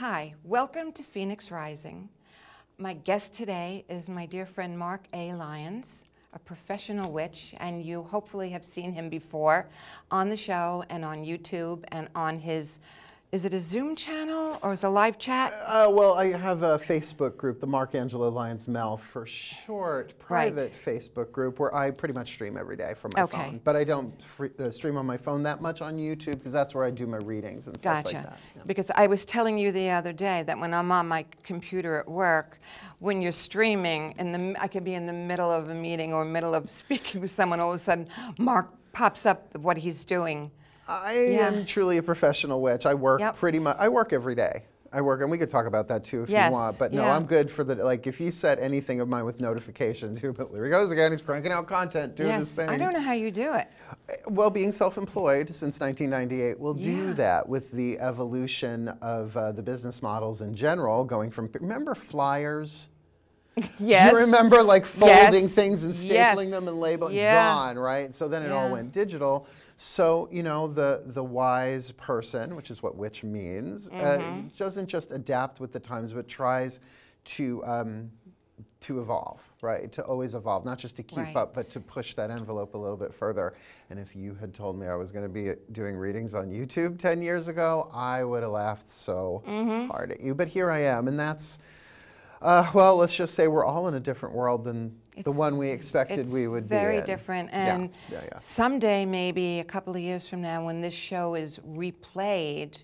Hi, welcome to Phoenix Rising. My guest today is my dear friend Mark A. Lyons, a professional witch, and you hopefully have seen him before on the show and on YouTube and on his, is it a Zoom channel or is it a live chat? Well, I have a Facebook group, the Mark Angelo Lyons Mel for short, private Facebook group where I pretty much stream every day from my phone. But I don't stream on my phone that much on YouTube because that's where I do my readings and stuff like that. Yeah. Because I was telling you the other day that when I'm on my computer at work, when you're streaming, I could be in the middle of a meeting or middle of speaking with someone, all of a sudden Mark pops up what he's doing. I am truly a professional witch. I work pretty much, I work every day. I work, and we could talk about that too if you want, but no, I'm good for the, like, if you set anything of mine with notifications, here he goes again, he's cranking out content, doing this thing. I don't know how you do it. Well, being self-employed since 1998 will do that with the evolution of the business models in general, going from, remember flyers? Yes. Do you remember like folding things and stapling them and labeling? Gone, right? So then it all went digital. So, you know, the wise person, which is what witch means, doesn't just adapt with the times, but tries to evolve, right? To always evolve, not just to keep up, but to push that envelope a little bit further. And if you had told me I was going to be doing readings on YouTube 10 years ago, I would have laughed so hard at you. But here I am, and that's... well, let's just say we're all in a different world than the one we expected we would be in. It's very different, and someday, maybe a couple of years from now, when this show is replayed,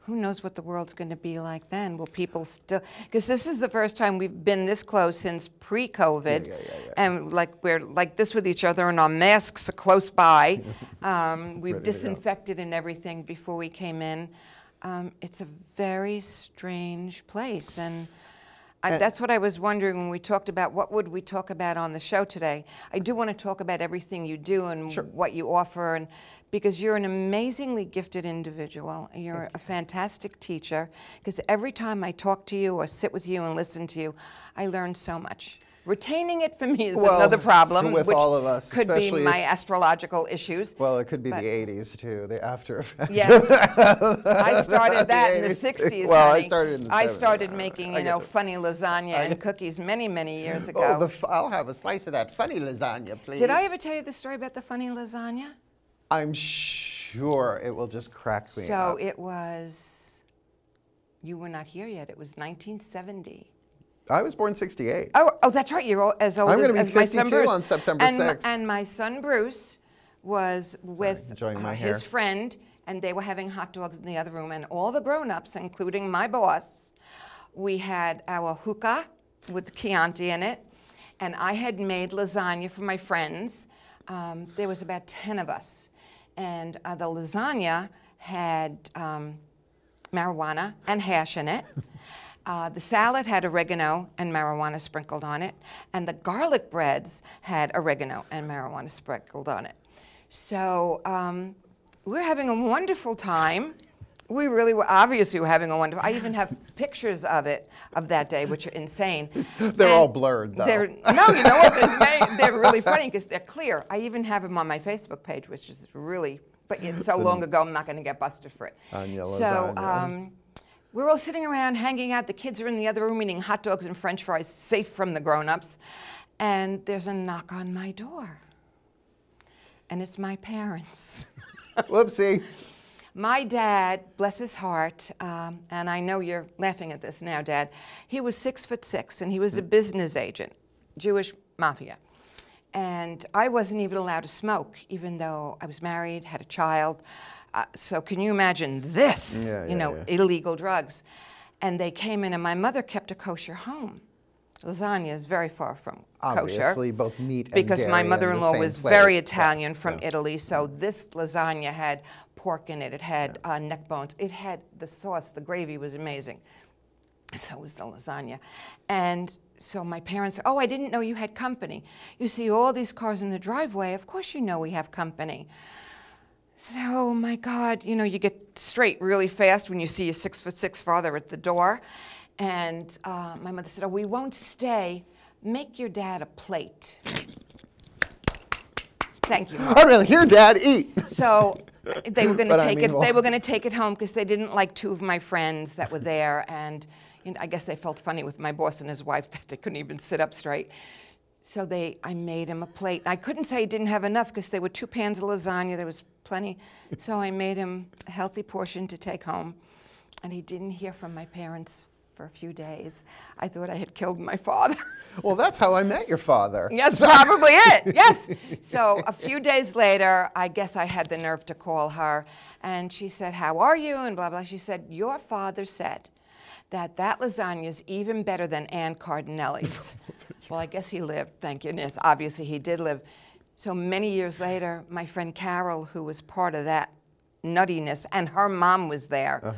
who knows what the world's going to be like then? Will people still... Because this is the first time we've been this close since pre-COVID, and like we're like this with each other, and our masks are close by. We've disinfected and everything before we came in. It's a very strange place, and that's what I was wondering when we talked about what would we talk about on the show today. I do want to talk about everything you do and what you offer, and because you're an amazingly gifted individual. You're a fantastic teacher, because every time I talk to you or sit with you and listen to you, I learn so much. Retaining it for me is another problem, with which all of us, could be my astrological issues. Well, it could be the 80s too, the after effects. Yeah, I started that in the 60s. Well, honey. I started in the 70s. I started making, you know, funny lasagna and cookies many, many years ago. Oh, I'll have a slice of that funny lasagna, please. Did I ever tell you the story about the funny lasagna? I'm sure it will just crack me up. So it was, you were not here yet. It was 1970. I was born 68. Oh, that's right. You're as old I'm going to be as my son 52 Bruce. on September 6th. And my son Bruce was with his friend, and they were having hot dogs in the other room, and all the grown-ups, including my boss, we had our hookah with the Chianti in it, and I had made lasagna for my friends. There was about 10 of us, and the lasagna had marijuana and hash in it. The salad had oregano and marijuana sprinkled on it, and the garlic breads had oregano and marijuana sprinkled on it. So we're having a wonderful time. We really were, obviously, having a wonderful. I even have pictures of it, of that day, which are insane. They're all blurred, though. No, you know what? They're really funny because they're clear. I even have them on my Facebook page, which is really, but it's so long ago, I'm not going to get busted for it. So. We're all sitting around hanging out. The kids are in the other room eating hot dogs and French fries, safe from the grown-ups. And there's a knock on my door. And it's my parents. Whoopsie. My dad, bless his heart, and I know you're laughing at this now, Dad, he was 6'6", and he was a business agent, Jewish mafia. And I wasn't even allowed to smoke, even though I was married, had a child. So can you imagine this, you know, illegal drugs? And they came in, and my mother kept a kosher home. Lasagna is very far from kosher. Obviously, both meat and because dairy my mother-in-law was very Italian from Yeah. Italy, so this lasagna had pork in it, it had neck bones, it had the sauce, the gravy was amazing. So was the lasagna. And so my parents said, oh, I didn't know you had company. You see all these cars in the driveway, of course you know we have company. So, oh my God, you know, you get straight really fast when you see a 6'6" father at the door. And my mother said, oh, we won't stay. Make your dad a plate. Thank you, Mom. All right, here, Dad, eat. So They were going to take it. They were going to take it home because they didn't like two of my friends that were there, and I guess they felt funny with my boss and his wife that they couldn't even sit up straight. So I made him a plate. I couldn't say he didn't have enough because there were 2 pans of lasagna. There was plenty. So I made him a healthy portion to take home. And he didn't hear from my parents for a few days. I thought I had killed my father. Well, that's how I met your father. Yes, probably it. Yes. So a few days later, I guess I had the nerve to call her. And she said, "How are you?" And blah, blah. She said, "Your father said that lasagna is even better than Ann Cardinelli's." Well, I guess he lived, thank goodness. Obviously, he did live. So many years later, my friend Carol, who was part of that nuttiness, and her mom was there,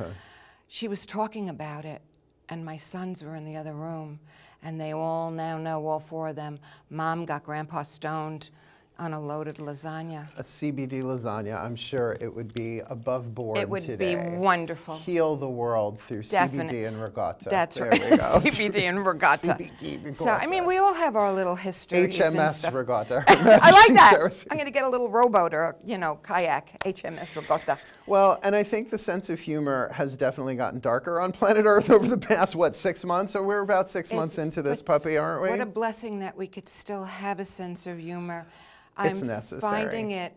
she was talking about it, and my sons were in the other room, and they all now know, all 4 of them, Mom got Grandpa stoned on a loaded lasagna. A CBD lasagna, I'm sure it would be above board today. It would be wonderful. Heal the world through CBD and regatta. That's there right, we go. CBD and regatta. CBD regatta. So, I mean, we all have our little histories HMS regatta. I like that. I'm going to get a little rowboat or, kayak, HMS regatta. Well, and I think the sense of humor has definitely gotten darker on planet Earth over the past, 6 months? So we're about 6 months into this puppy, aren't we? What a blessing that we could still have a sense of humor. It's necessary. Finding it,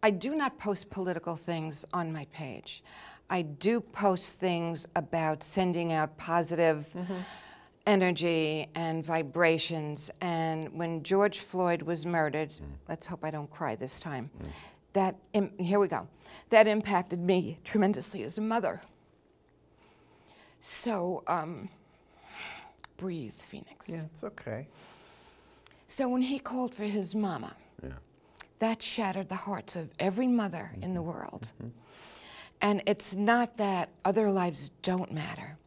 I do not post political things on my page. I do post things about sending out positive energy and vibrations. And when George Floyd was murdered, let's hope I don't cry this time, here we go, that impacted me tremendously as a mother. So, breathe, Phoenix. Yeah, it's okay. So when he called for his mama, that shattered the hearts of every mother in the world. And it's not that other lives don't matter,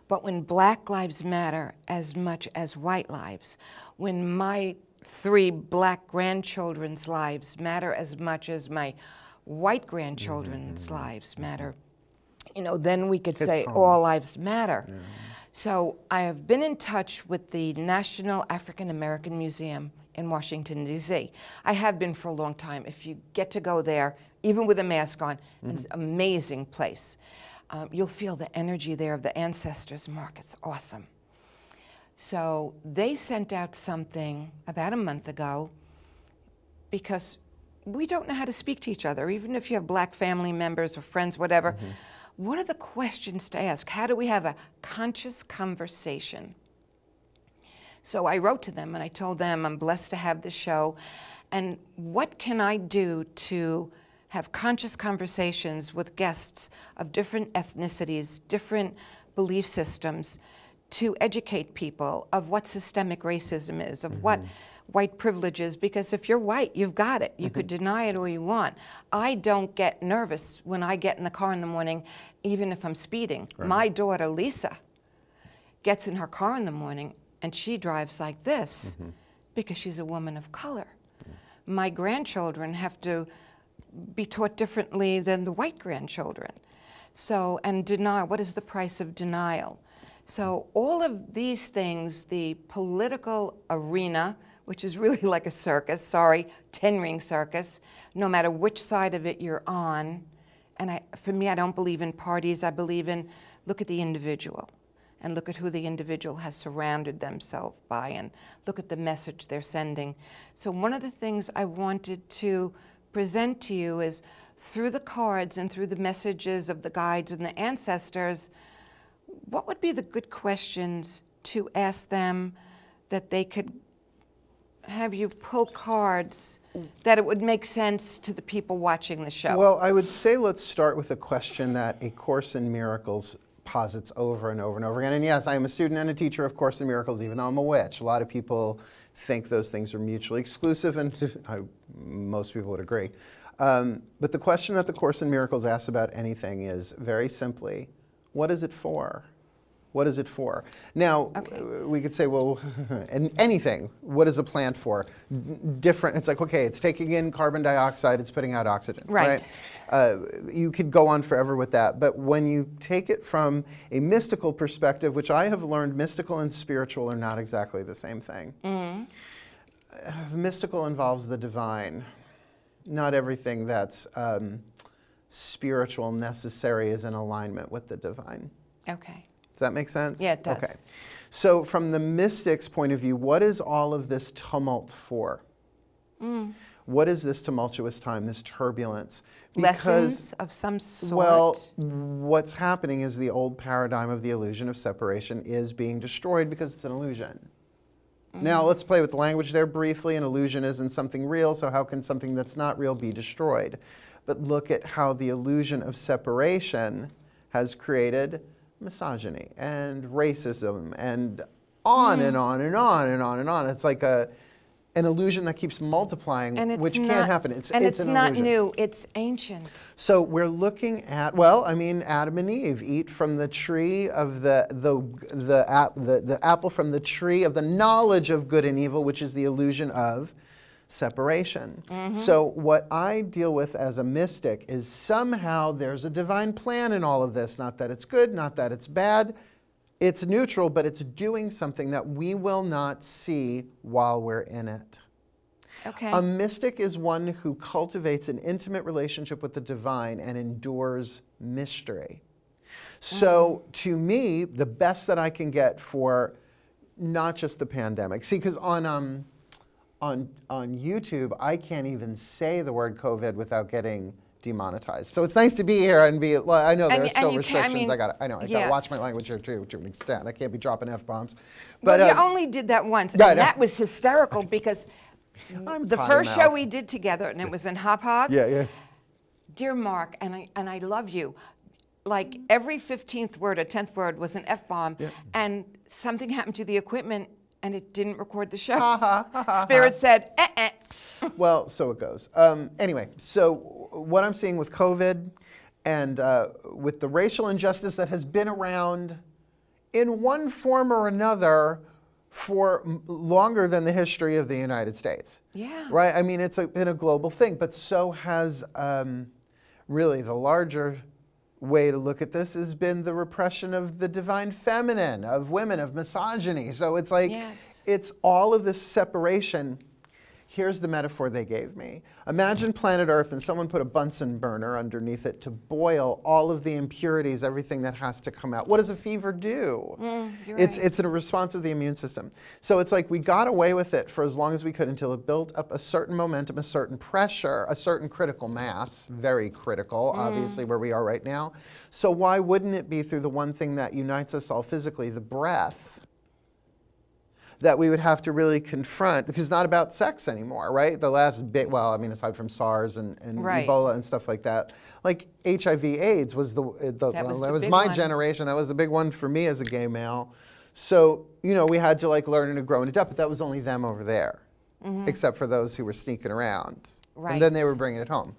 but when Black lives matter as much as white lives, when my 3 Black grandchildren's lives matter as much as my white grandchildren's lives matter, then we could say all lives matter. So I have been in touch with the National African American Museum in Washington, D.C. I have been for a long time. If you get to go there, even with a mask on, it's an amazing place. You'll feel the energy there of the ancestors' mark. It's awesome. So they sent out something about a month ago because we don't know how to speak to each other, even if you have Black family members or friends, whatever. What are the questions to ask? How do we have a conscious conversation? So I wrote to them and I told them I'm blessed to have this show, and what can I do to have conscious conversations with guests of different ethnicities, different belief systems, to educate people of what systemic racism is, of what white privilege is, because if you're white, you've got it. You could deny it all you want. I don't get nervous when I get in the car in the morning, even if I'm speeding. My daughter, Lisa, gets in her car in the morning and she drives like this because she's a woman of color. My grandchildren have to be taught differently than the white grandchildren. So, and denial, what is the price of denial? So all of these things, the political arena, which is really like a circus, 10-ring circus, no matter which side of it you're on. And for me, I don't believe in parties. I believe in, look at the individual and look at who the individual has surrounded themselves by and look at the message they're sending. So one of the things I wanted to present to you is through the cards and through the messages of the guides and the ancestors, what would be the good questions to ask them that they could have you pull cards that it would make sense to the people watching the show? Well, I would say let's start with a question that A Course in Miracles posits over and over and over again. And yes, I am a student and a teacher of Course in Miracles, even though I'm a witch. A lot of people think those things are mutually exclusive, and most people would agree. But the question that the Course in Miracles asks about anything is very simply, what is it for? What is it for? Now, we could say, well, anything, what is a plant for? Different, it's like, okay, it's taking in carbon dioxide, it's putting out oxygen, right? You could go on forever with that, but when you take it from a mystical perspective, which I have learned mystical and spiritual are not exactly the same thing. Mystical involves the divine. Not everything that's spiritual necessary is in alignment with the divine. Okay. Does that make sense? Yeah, it does. Okay. So from the mystic's point of view, what is all of this tumult for? What is this tumultuous time, this turbulence? Because, lessons of some sort? Well, what's happening is the old paradigm of the illusion of separation is being destroyed because it's an illusion. Now, let's play with the language there briefly. An illusion isn't something real, so how can something that's not real be destroyed? But look at how the illusion of separation has created misogyny and racism and on and on and on and on and on. It's like an illusion that keeps multiplying, which can't happen. It's not illusion. new, it's ancient. So we're looking at, well, I mean, Adam and Eve eat from the tree of the apple from the tree of the knowledge of good and evil, which is the illusion of separation. So what I deal with as a mystic is somehow there's a divine plan in all of this. Not that it's good, not that it's bad. It's neutral, but it's doing something that we will not see while we're in it. Okay. A mystic is one who cultivates an intimate relationship with the divine and endures mystery. So to me, the best that I can get for not just the pandemic, see, because on YouTube, I can't even say the word COVID without getting demonetized. So it's nice to be here and be, I know there are still restrictions. I gotta watch my language here too, to an extent. I can't be dropping F-bombs. But you only did that once, and that was hysterical because the first show we did together, and it was in Hop Hop. Yeah. Dear Mark, and I love you. Like every 15th word or 10th word was an F-bomb, and something happened to the equipment and it didn't record the show. Spirit said, eh. Well, so it goes. Anyway, so what I'm seeing with COVID and with the racial injustice that has been around in one form or another for longer than the history of the United States. Yeah. Right? I mean, it's been a global thing, but so has really the larger way to look at this has been the repression of the divine feminine, of women, of misogyny. So it's like, it's all of this separation. Here's the metaphor they gave me. Imagine planet Earth and someone put a Bunsen burner underneath it to boil all of the impurities, everything that has to come out. What does a fever do? It's a response of the immune system. So it's like we got away with it for as long as we could until it built up a certain momentum, a certain pressure, a certain critical mass, very critical, obviously, where we are right now. So why wouldn't it be through the one thing that unites us all physically, the breath, that we would have to really confront, because it's not about sex anymore, right? The last bit, well, I mean, aside from SARS and Ebola and stuff like that, like HIV/AIDS was that was my generation. That was the big one for me as a gay male. So, you know, we had to like learn and to grow and adapt, but that was only them over there, except for those who were sneaking around. And then they were bringing it home.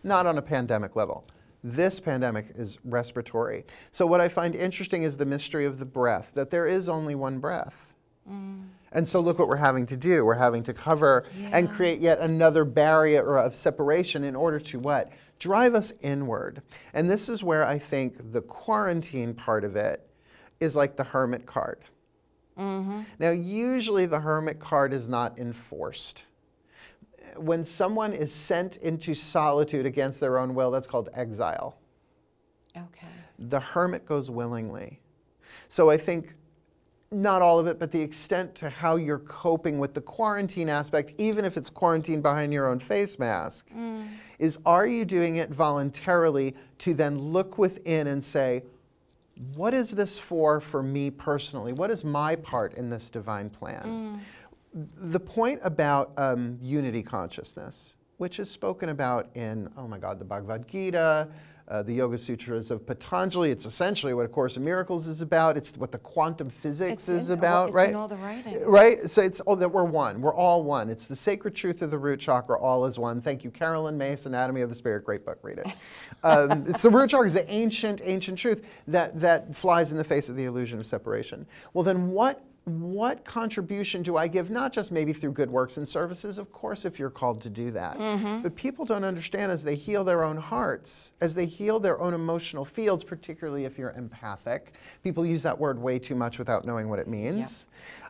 Not on a pandemic level. This pandemic is respiratory. So what I find interesting is the mystery of the breath, that there is only one breath. And so look what we're having to do. We're having to cover and create yet another barrier of separation in order to what? Drive us inward. And this is where I think the quarantine part of it is like the hermit card. Now, usually the hermit card is not enforced. When someone is sent into solitude against their own will, that's called exile. Okay. The hermit goes willingly. So I think not all of it, but the extent to how you're coping with the quarantine aspect, even if it's quarantine behind your own face mask, is are you doing it voluntarily to then look within and say, what is this for me personally? What is my part in this divine plan? The point about unity consciousness, which is spoken about in, oh my God, the Bhagavad Gita, the Yoga Sutras of Patanjali. It's essentially what A Course in Miracles is about. It's what the quantum physics is about, right? It's in all the writing. Right? So it's that we're one. We're all one. It's the sacred truth of the root chakra, all is one. Thank you, Carolyn Mace, Anatomy of the Spirit. Great book. Read it. It's the root chakra, it's the ancient truth that flies in the face of the illusion of separation. Well, then what contribution do I give, not just maybe through good works and services, of course, if you're called to do that, but people don't understand as they heal their own hearts, as they heal their own emotional fields, particularly if you're empathic. People use that word way too much without knowing what it means.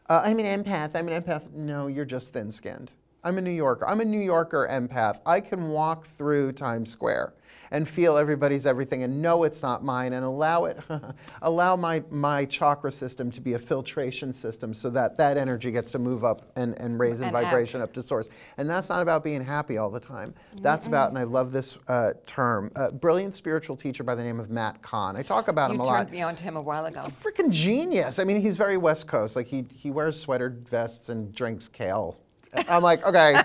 I'm an empath. No, you're just thin-skinned. I'm a New Yorker. I'm a New Yorker empath. I can walk through Times Square and feel everybody's everything and know it's not mine and allow it, allow my chakra system to be a filtration system so that that energy gets to move up and raise in vibration up to source. And that's not about being happy all the time. That's about, and I love this term, a brilliant spiritual teacher by the name of Matt Kahn. I talk about him a lot. You turned me on to him a while ago. He's a freaking genius. I mean, he's very West Coast. Like he wears sweater vests and drinks kale. I'm like, okay.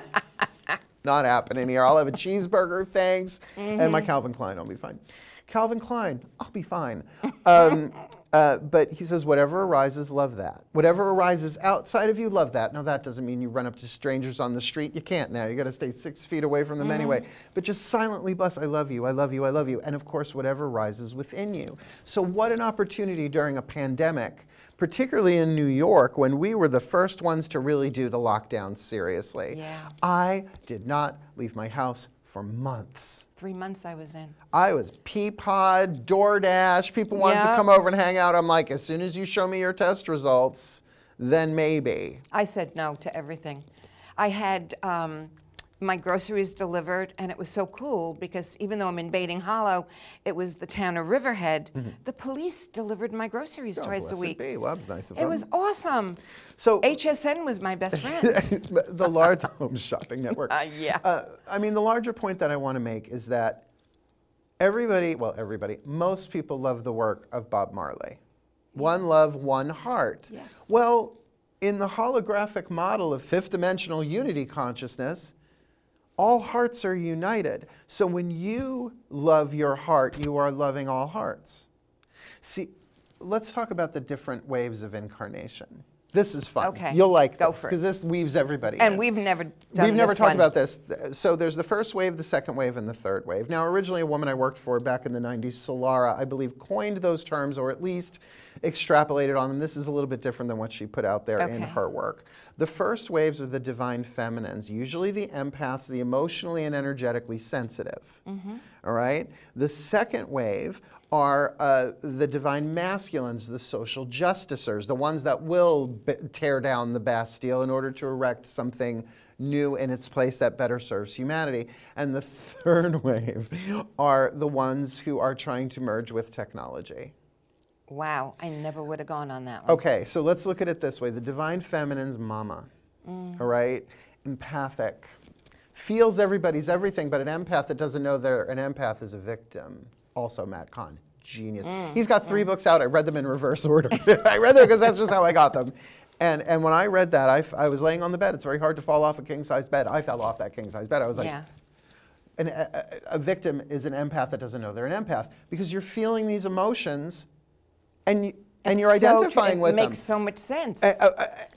Not happening here. I'll have a cheeseburger, thanks, and my Calvin Klein, I'll be fine. Calvin Klein, I'll be fine. But he says, whatever arises, love that. Whatever arises outside of you, love that. Now, that doesn't mean you run up to strangers on the street. You can't now. You got to stay 6 feet away from them anyway. But just silently bless, I love you, I love you, I love you. And of course, whatever rises within you. So what an opportunity during a pandemic, particularly in New York, when we were the first ones to really do the lockdown seriously. Yeah. I did not leave my house for months. 3 months I was in. I was Peapod, DoorDash. People wanted to come over and hang out. I'm like, as soon as you show me your test results, then maybe. I said no to everything. I had my groceries delivered, and it was so cool because even though I'm in Baiting Hollow, it was the town of Riverhead. The police delivered my groceries twice a week. Well, that was nice of them. It was awesome. So HSN was my best friend. the large home shopping network. Yeah. I mean, the larger point that I want to make is that everybody, most people love the work of Bob Marley. One love, one heart. Yes. Well, in the holographic model of fifth dimensional unity consciousness, all hearts are united. So when you love your heart, you are loving all hearts. See, let's talk about the different waves of incarnation. This is fun. Okay. You'll like Go this for it. because this weaves everybody And in. we've never talked about this. So there's the first wave, the second wave, and the third wave. Now, originally a woman I worked for back in the 90s, Solara, I believe, coined those terms or at least extrapolated on them. This is a little bit different than what she put out there in her work. The first waves are the divine feminines, usually the empaths, the emotionally and energetically sensitive. All right? The second wave are the divine masculines, the social justicers, the ones that will tear down the Bastille in order to erect something new in its place that better serves humanity. And the third wave are the ones who are trying to merge with technology. Wow, I never would have gone on that one. Okay, so let's look at it this way. The divine feminine's mama, all right? Empathic. Feels everybody's everything, but an empath that doesn't know they're an empath is a victim. Also Matt Kahn, genius. He's got 3 books out. I read them in reverse order. I read them because that's just how I got them. And when I read that, I was laying on the bed. It's very hard to fall off a king-size bed. I fell off that king-size bed. I was like, a victim is an empath that doesn't know they're an empath because you're feeling these emotions and you're identifying with them. It makes so much sense.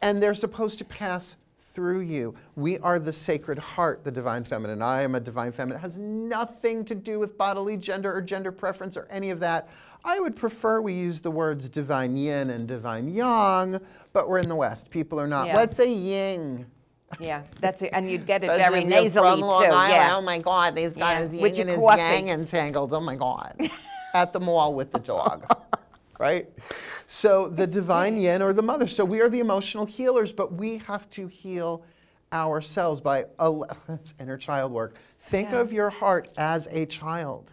And they're supposed to pass through you. We are the sacred heart, the divine feminine. I am a divine feminine. It has nothing to do with bodily gender or gender preference or any of that. I would prefer we use the words divine yin and divine yang, but we're in the West. People are not. Let's say yin. Yeah, that's it. And you'd get it Especially very nasally from Long too. Island. Yeah. Oh my God, these guys With yin your and his coffee. yang entangled. Oh my God. At the mall with the dog. Right? So the divine yin or the mother. So we are the emotional healers, but we have to heal ourselves by that's inner child work. Think of your heart as a child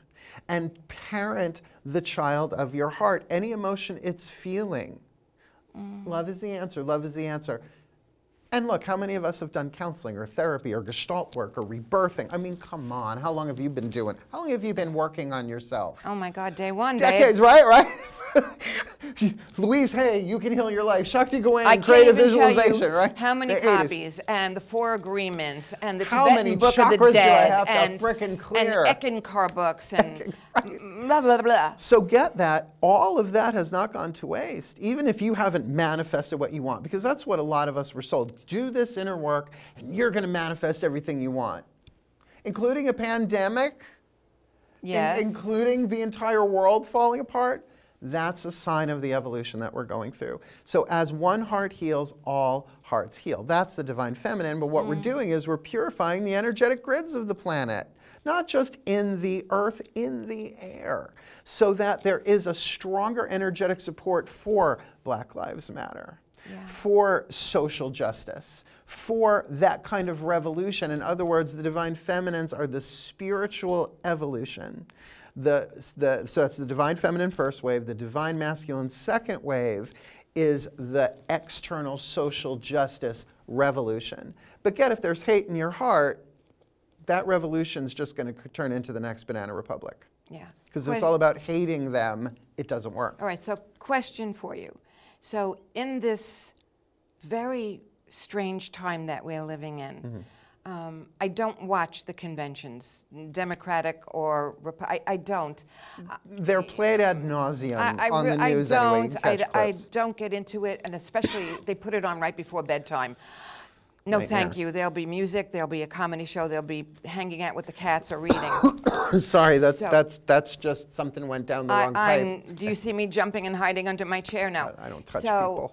and parent the child of your heart. Any emotion it's feeling. Love is the answer. Love is the answer. And look, how many of us have done counseling or therapy or gestalt work or rebirthing? I mean, come on. How long have you been doing? How long have you been working on yourself? Oh my God, day one. Decades, right? Louise Hay, You Can Heal Your Life. Shakti Gawain, Creative Visualization, right? How many copies and the 4 agreements and the How Tibetan many Book of the chakras Dead do I have and to frickin' clear? And Eckankar books and blah blah blah. So get that. All of that has not gone to waste, even if you haven't manifested what you want, because that's what a lot of us were sold. Do this inner work, and you're going to manifest everything you want, including a pandemic. Yes. Including the entire world falling apart. That's a sign of the evolution that we're going through. So as one heart heals, all hearts heal. That's the divine feminine, but what we're doing is we're purifying the energetic grids of the planet, not just in the earth, in the air, so that there is a stronger energetic support for Black Lives Matter, for social justice, for that kind of revolution. In other words, the divine feminines are the spiritual evolution. So that's the divine feminine first wave. The divine masculine second wave is the external social justice revolution. But get, if there's hate in your heart, that revolution's just going to turn into the next banana republic. Yeah. Because if it's all about hating them, it doesn't work. All right, so question for you. So in this very strange time that we're living in, I don't watch the conventions, Democratic or I don't. They're played ad nauseum on the news anyway. You can catch I clips. don't get into it, and especially they put it on right before bedtime. No, thank you. There'll be music. There'll be a comedy show. They'll be hanging out with the cats or reading. Sorry, that's just something went down the wrong pipe. Do you see me jumping and hiding under my chair now? I don't touch people.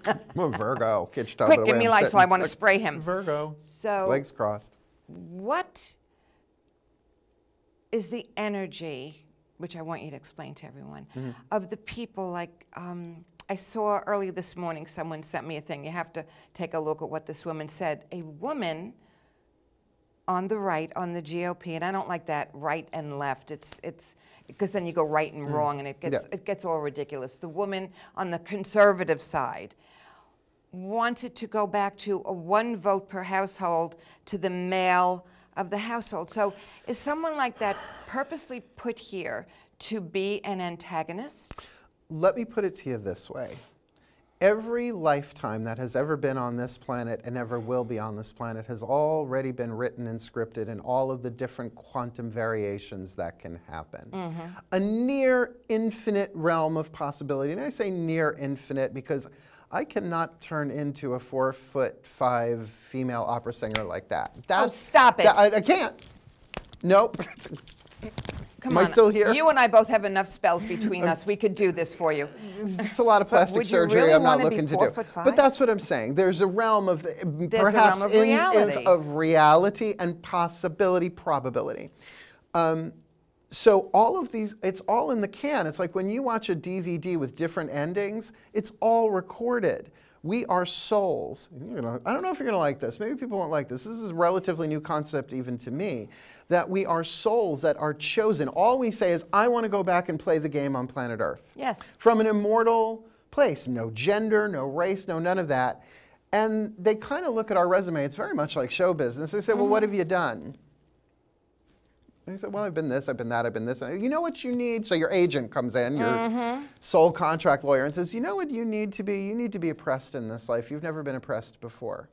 I'm a Virgo. Quick, give me Lysol. I want to spray him. Virgo. So, legs crossed. What is the energy, which I want you to explain to everyone, of the people like? I saw early this morning, someone sent me a thing. You have to take a look at what this woman said. A woman on the right, on the GOP, and I don't like that right and left. It's because then you go right and wrong, and it gets all ridiculous. The woman on the conservative side wanted to go back to a 1 vote per household to the male of the household. So is someone like that purposely put here to be an antagonist? Let me put it to you this way. Every lifetime that has ever been on this planet and ever will be on this planet has already been written and scripted in all of the different quantum variations that can happen. A near infinite realm of possibility. And I say near infinite because I cannot turn into a 4'5" female opera singer like that. Oh, stop it. I can't. Nope. Come on. Am I still here? You and I both have enough spells between us. We could do this for you. It's a lot of plastic surgery really I'm not looking to do. But that's what I'm saying. There's a realm of perhaps a realm of reality and possibility, probability. So all of these, it's all in the can. It's like when you watch a DVD with different endings, it's all recorded. We are souls. I don't know if you're going to like this. Maybe people won't like this. This is a relatively new concept even to me, that we are souls that are chosen. All we say is, I want to go back and play the game on planet Earth. Yes. From an immortal place. No gender, no race, no none of that. And they kind of look at our resume. It's very much like show business. They say, well, what have you done? And he said, well, I've been this, I've been that, I've been this. You know what you need? So your agent comes in, your sole contract lawyer, and says, you know what you need to be? You need to be oppressed in this life. You've never been oppressed before.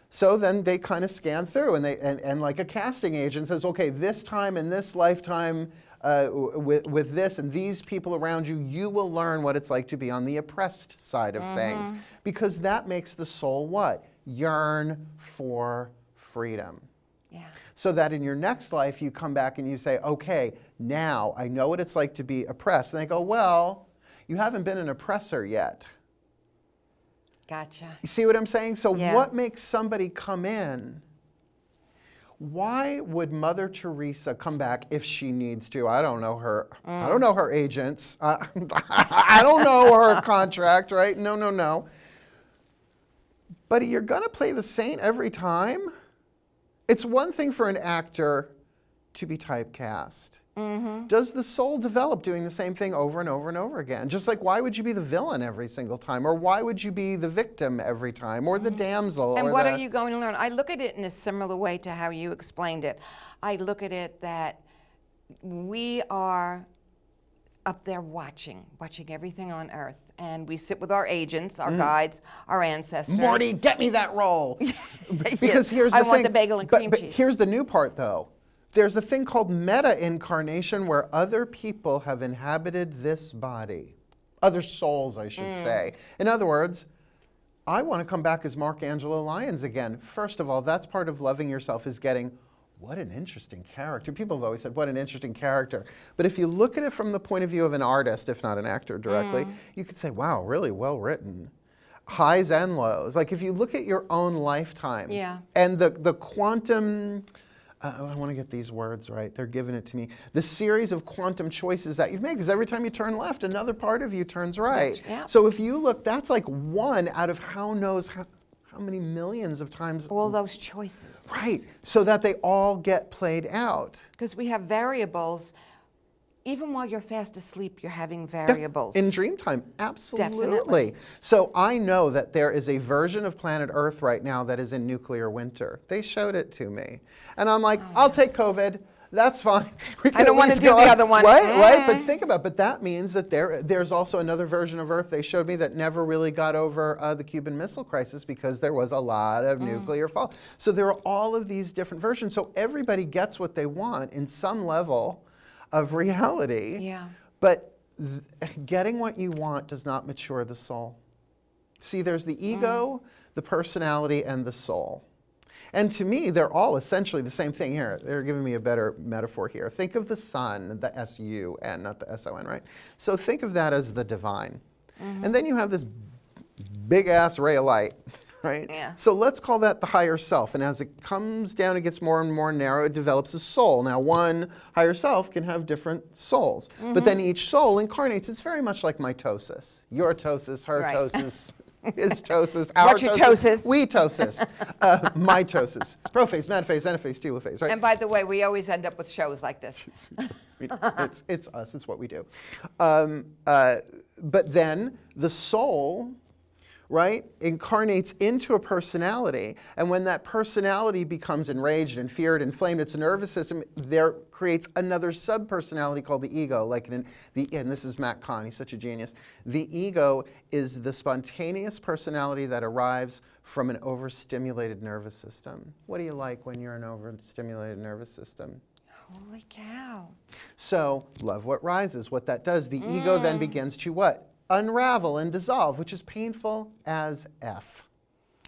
So then they kind of scan through, and like a casting agent says, okay, this time in this lifetime with this and these people around you, you will learn what it's like to be on the oppressed side of things. Because that makes the soul what? Yearn for freedom. Yeah. So that in your next life, you come back and you say, okay, now I know what it's like to be oppressed. And they go, well, you haven't been an oppressor yet. Gotcha. You see what I'm saying? So what makes somebody come in? Why would Mother Teresa come back if she needs to? I don't know her. I don't know her agents. I don't know her contract, right? No, no, no. But you're going to play the saint every time? It's one thing for an actor to be typecast. Does the soul develop doing the same thing over and over and over again? Just like, why would you be the villain every single time? Or why would you be the victim every time? Or the damsel? And what are you going to learn? I look at it in a similar way to how you explained it. I look at it that we are up there watching everything on Earth. And we sit with our agents, our guides, our ancestors. Morty, get me that roll. Because here's the thing. I want the bagel and cream cheese. But here's the new part, though. There's a thing called meta-incarnation where other people have inhabited this body. Other souls, I should say. In other words, I want to come back as Markangelo Lyons again. First of all, that's part of loving yourself, is getting, what an interesting character. People have always said, what an interesting character. But if you look at it from the point of view of an artist, if not an actor directly, you could say, wow, really well written. Highs and lows. Like if you look at your own lifetime and the quantum I want to get these words right. They're giving it to me. The series of quantum choices that you've made, because every time you turn left, another part of you turns right. Yeah. So if you look, that's like one out of how many millions of times. All those choices. Right. So that they all get played out. Because we have variables. Even while you're fast asleep, you're having variables. In dream time, absolutely. Definitely. So I know that there is a version of planet Earth right now that is in nuclear winter. They showed it to me. And I'm like, I'll take COVID. That's fine. I don't want to do the other one. Right, right. But think about it. But that means that there's also another version of Earth they showed me that never really got over the Cuban Missile Crisis because there was a lot of nuclear fallout. So there are all of these different versions. So everybody gets what they want in some level of reality. Yeah. But getting what you want does not mature the soul. See, there's the ego, the personality, and the soul. And to me, they're all essentially the same thing here. They're giving me a better metaphor here. Think of the sun, the S-U-N, not the S-O-N, right? So think of that as the divine. And then you have this big-ass ray of light, right? Yeah. So let's call that the higher self. And as it comes down, it gets more and more narrow, it develops a soul. Now, one higher self can have different souls. But then each soul incarnates. It's very much like mitosis. Your tosis, her tosis. His tosis, our What's your tosis? We tosis, mitosis, prophase, metaphase, anaphase, telophase, right? And by the way, we always end up with shows like this. It's us, it's what we do. But then the soul, right, incarnates into a personality. And when that personality becomes enraged and feared, inflamed, its nervous system, there creates another sub-personality called the ego. And this is Matt Kahn, he's such a genius. The ego is the spontaneous personality that arrives from an overstimulated nervous system. What do you like when you're an overstimulated nervous system? Holy cow. So, love what rises. What that does, the ego then begins to what? Unravel and dissolve, which is painful as F.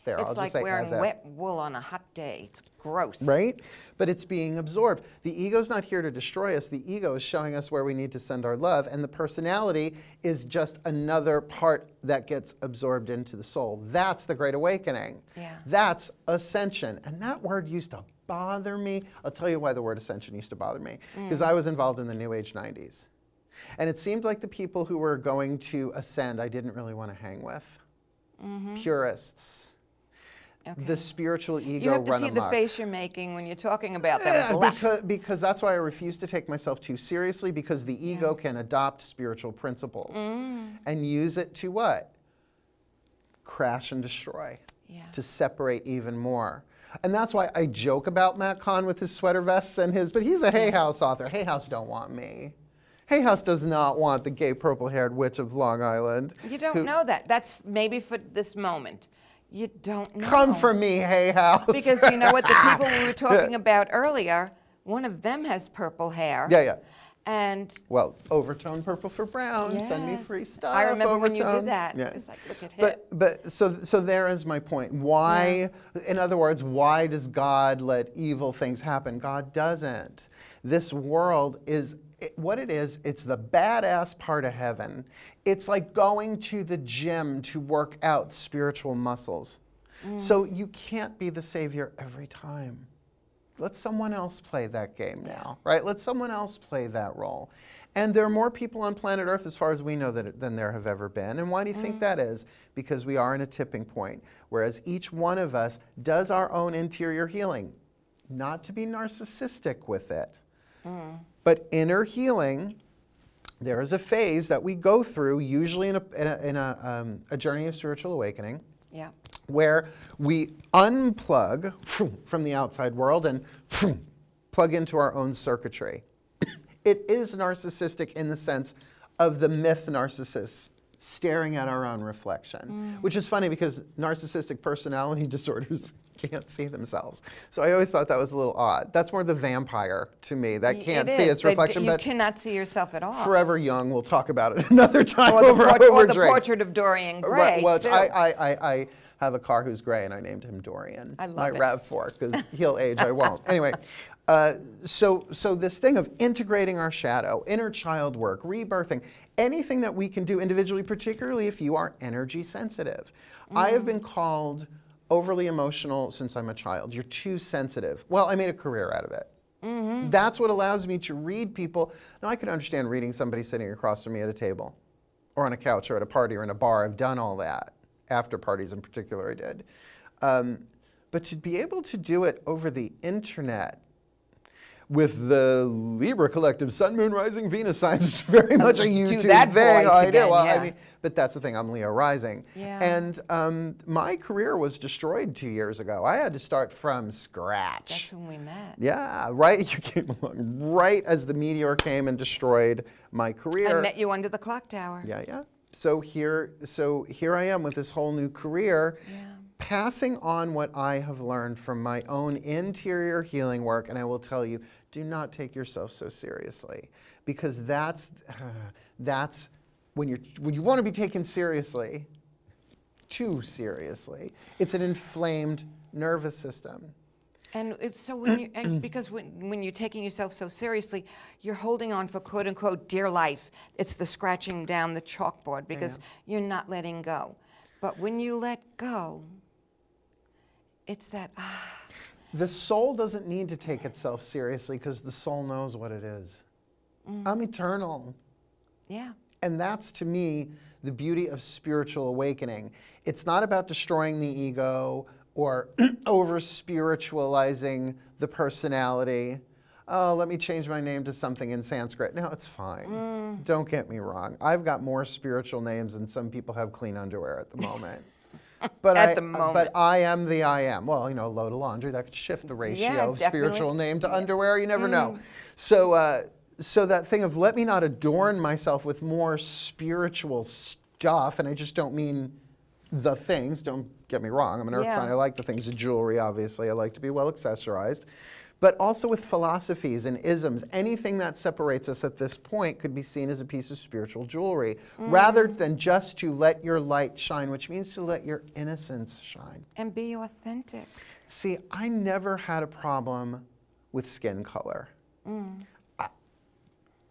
There, It's like wearing wet wool on a hot day. It's gross. Right? But it's being absorbed. The ego's not here to destroy us. The ego is showing us where we need to send our love. And the personality is just another part that gets absorbed into the soul. That's the Great Awakening. Yeah. That's ascension. And that word used to bother me. I'll tell you why the word ascension used to bother me. Because I was involved in the New Age 90s. And it seemed like the people who were going to ascend, I didn't really want to hang with. Purists. Okay. The spiritual ego You have to run see amok. the face you're making when you're talking about them. Because that's why I refuse to take myself too seriously, because the ego can adopt spiritual principles and use it to what? Crash and destroy. Yeah. To separate even more. And that's why I joke about Matt Kahn with his sweater vests and but he's a Hay House author. Hay House don't want me. Hay House does not want the gay purple-haired witch of Long Island. You don't know that. That's maybe for this moment. You don't know. Come for me, Hay House. Because you know what? The people we were talking about earlier, one of them has purple hair. Yeah, yeah. And well, overtone purple for brown. Send me free stuff. I remember when you overtone. did that. Yeah. It was like, look at him. But so there is my point. Why, in other words, why does God let evil things happen? God doesn't. This world is what it is. It's the badass part of heaven. It's like going to the gym to work out spiritual muscles. So you can't be the savior every time. Let someone else play that game now, right? Let someone else play that role. And there are more people on planet Earth, as far as we know, than there have ever been. And why do you think that is? Because we are in a tipping point, whereas each one of us does our own interior healing. Not to be narcissistic with it, but inner healing. There is a phase that we go through, usually in a journey of spiritual awakening, where we unplug from the outside world and plug into our own circuitry. It is narcissistic in the sense of the myth narcissist staring at our own reflection, which is funny because narcissistic personality disorders can't see themselves. So I always thought that was a little odd. That's more the vampire to me that can't see its reflection. You cannot see yourself at all. Forever Young, we'll talk about it another time or over the drinks. Portrait of Dorian Gray. Well, too. I have a car who's gray and I named him Dorian. I love my it. RAV4, because he'll age, I won't. Anyway, so this thing of integrating our shadow, inner child work, rebirthing, anything that we can do individually, particularly if you are energy sensitive. I have been called overly emotional since I'm a child. You're too sensitive. Well, I made a career out of it. That's what allows me to read people. Now, I can understand reading somebody sitting across from me at a table or on a couch or at a party or in a bar. I've done all that. After parties in particular, I did. But to be able to do it over the internet with the Libra collective Sun, Moon, Rising, Venus signs is very much a YouTube thing. I do. Well, I mean, but that's the thing. I'm Leo rising. And my career was destroyed 2 years ago. I had to start from scratch. That's when we met. Yeah, right. You came along right as the meteor came and destroyed my career. I met you under the clock tower. Yeah, yeah. So here I am with this whole new career. Passing on what I have learned from my own interior healing work, and I will tell you, do not take yourself so seriously, because that's when you want to be taken seriously, too seriously. It's an inflamed nervous system. And it's so because when you're taking yourself so seriously, you're holding on for quote unquote dear life. It's the scratching down the chalkboard because you're not letting go. But when you let go, it's that The soul doesn't need to take itself seriously because the soul knows what it is. I'm eternal. Yeah. And that's, to me, the beauty of spiritual awakening. It's not about destroying the ego or over-spiritualizing the personality. Oh, let me change my name to something in Sanskrit. No, it's fine. Don't get me wrong. I've got more spiritual names than some people have clean underwear at the moment. But but I am the I am. Well, you know, load of laundry, that could shift the ratio of spiritual name to underwear. You never know. So, so that thing of let me not adorn myself with more spiritual stuff, and I just don't mean the things. Don't get me wrong. I'm an earth sign. I like the things of jewelry, obviously. I like to be well accessorized. But also with philosophies and isms, anything that separates us at this point could be seen as a piece of spiritual jewelry, rather than just to let your light shine, which means to let your innocence shine. And be authentic. See, I never had a problem with skin color.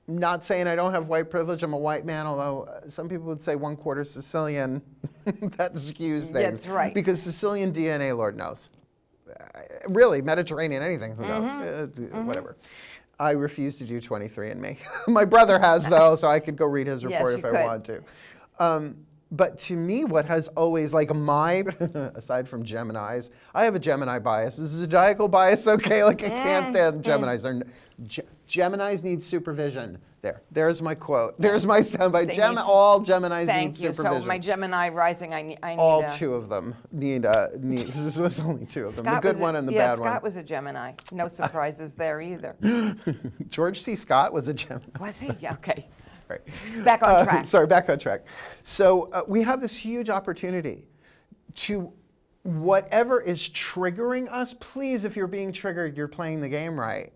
Not saying I don't have white privilege. I'm a white man, although some people would say 1/4 Sicilian. That skews things. That's right. Because Sicilian DNA, Lord knows. Really, Mediterranean, anything, who knows, whatever. I refuse to do 23andMe. My brother has, though, so I could go read his report if I wanted to. But to me, what has always, like my, aside from Geminis, I have a Gemini bias. This is a zodiacal bias, okay? Like I can't stand Geminis. Geminis need supervision. There's my quote. There's my soundbite. All Geminis need supervision. So my Gemini rising, I need all two of them need. There's only two of them. The good one and the bad one. Yeah, Scott was a Gemini. No surprises there either. George C. Scott was a Gemini. Was he? Yeah, okay. Right. Back on track. Sorry, back on track. So we have this huge opportunity to whatever is triggering us. Please, if you're being triggered, you're playing the game right.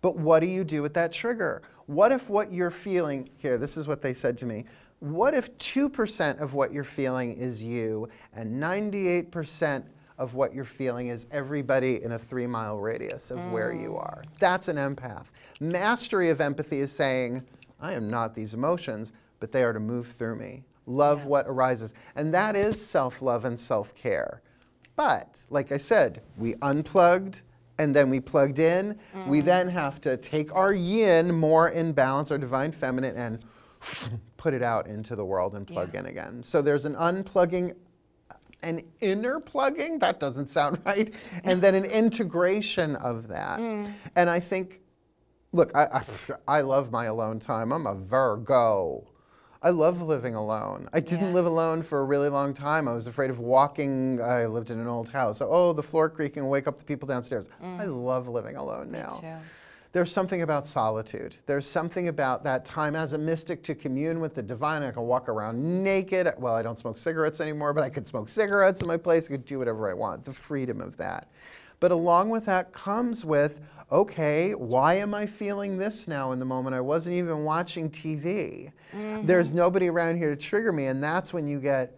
But what do you do with that trigger? What if what you're feeling, here, this is what they said to me. What if 2% of what you're feeling is you and 98% of what you're feeling is everybody in a 3-mile radius of where you are? That's an empath. Mastery of empathy is saying, I am not these emotions, but they are to move through me. Love what arises. And that is self-love and self-care. But, like I said, we unplugged and then we plugged in. We then have to take our yin more in balance, our divine feminine, and put it out into the world and plug in again. So there's an unplugging, an inner plugging, that doesn't sound right, and then an integration of that. And I think, look, I love my alone time. I'm a Virgo. I love living alone. I didn't live alone for a really long time. I was afraid of walking. I lived in an old house. So, oh, the floor creaking will wake up the people downstairs. I love living alone now. Me too. There's something about solitude. There's something about that time as a mystic to commune with the divine. I can walk around naked. Well, I don't smoke cigarettes anymore, but I could smoke cigarettes in my place. I could do whatever I want. The freedom of that. But along with that comes with, okay, why am I feeling this now in the moment? I wasn't even watching TV. There's nobody around here to trigger me, and that's when you get,